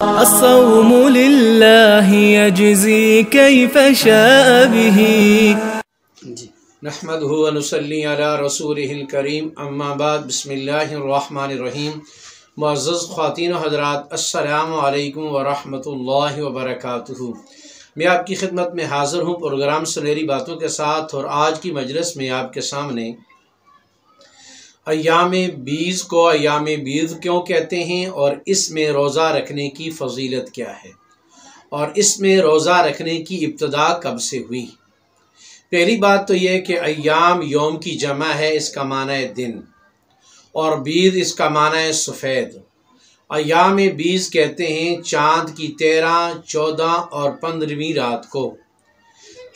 الصوم لله يجزي كيف شاء به. نحمده ونصلي على رسوله الكريم اما بعد بسم اللہ الرحمن الرحیم. معزز خواتین و حضرات، السلام علیکم ورحمۃ اللہ وبرکاتہ. میں آپ کی خدمت میں حاضر ہوں پروگرام سنہری باتوں کے ساتھ، اور آج کی مجلس میں آپ کے سامنے ایام بیز کو ایام بیز کیوں کہتے ہیں، اور اس میں روزہ رکھنے کی فضیلت کیا ہے، اور اس میں روزہ رکھنے کی ابتدا کب سے ہوئی. پہلی بات تو یہ کہ ایام یوم کی جمع ہے، اس کا معنی ہے دن، اور بیز اس کا معنی ہے سفید. ایام بیز کہتے ہیں چاند کی 13، 14 اور 15ویں رات کو.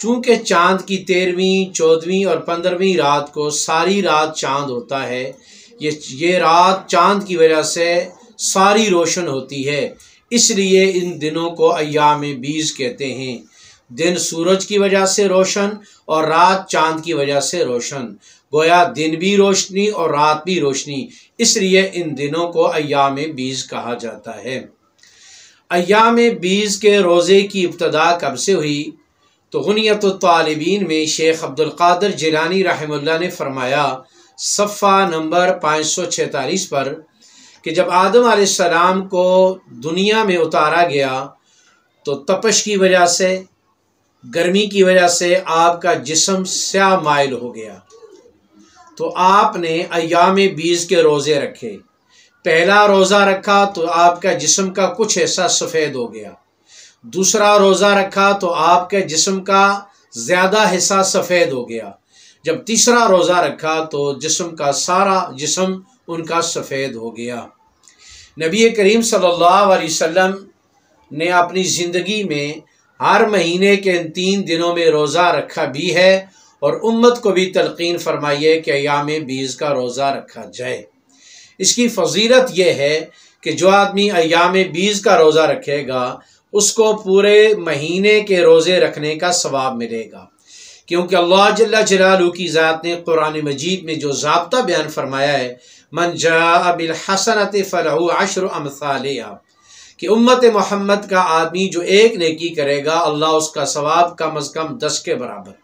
چونکہ چاند کی 13ویں، 14ویں اور 15ویں رات کو ساری رات چاند ہوتا ہے، یہ رات چاند کی وجہ سے ساری روشن ہوتی ہے، اس لیے ان دنوں کو ایام بیز کہتے ہیں. دن سورج کی وجہ سے روشن اور رات چاند کی وجہ سے روشن، گویا دن بھی روشنی اور رات بھی روشنی، اس لیے ان دنوں کو ایام بیز کہا جاتا ہے. ایام بیز کے روزے کی ابتدا کب سے ہوئی؟ تو غنیت الطالبین میں شیخ عبد القادر جیلانی رحمہ اللہ نے فرمایا صفحہ نمبر 546 پر کہ جب آدم علیہ السلام کو دنیا میں اتارا گیا تو تپش کی وجہ سے، گرمی کی وجہ سے آپ کا جسم سیاہ مائل ہو گیا، تو آپ نے ایام بیز کے روزے رکھے. پہلا روزہ رکھا تو آپ کا جسم کا کچھ حصہ سفید ہو گیا، دوسرا روزہ رکھا تو آپ کے جسم کا زیادہ حصہ سفید ہو گیا، جب تیسرا روزہ رکھا تو جسم کا سارا جسم ان کا سفید ہو گیا. نبی کریم صلی اللہ علیہ وسلم نے اپنی زندگی میں ہر مہینے کے ان 3 دنوں میں روزہ رکھا بھی ہے، اور امت کو بھی تلقین فرمائیے کہ ایام بیز کا روزہ رکھا جائے. اس کی فضیلت یہ ہے کہ جو آدمی ایام بیز کا روزہ رکھے گا اس کو پورے مہینے کے روزے رکھنے کا ثواب ملے گا، کیونکہ اللہ جل جلالہ کی ذات نے قرآن مجید میں جو ضابطہ بیان فرمایا ہے، من جاء بالحسنۃ فلہ عشر امثالہا، کہ امت محمد کا آدمی جو ایک نیکی کرے گا اللہ اس کا ثواب کم از کم 10 کے برابر.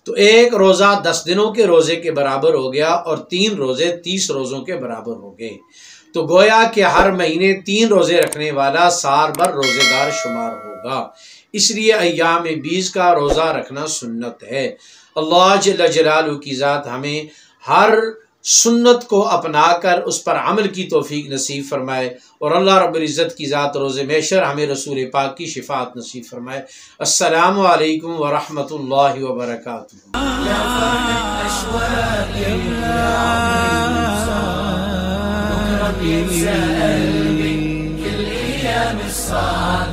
تو ایک روزہ 10 دنوں کے روزے کے برابر ہو گیا، اور 3 روزے 30 روزوں کے برابر ہو گئے. تو گویا کہ ہر مہینے 3 روزے رکھنے والا سال بھر روزے دار شمار ہوگا. اس لیے ایام بیز کا روزہ رکھنا سنت ہے. اللہ جل جلالہ کی ذات ہمیں ہر سنت کو اپنا کر اس پر عمل کی توفیق نصیب فرمائے، اور اللہ رب العزت کی ذات روز محشر ہمیں رسول پاک کی شفاعت نصیب فرمائے. السلام علیکم ورحمۃ اللہ وبرکاتہ. كل أيام الصالحة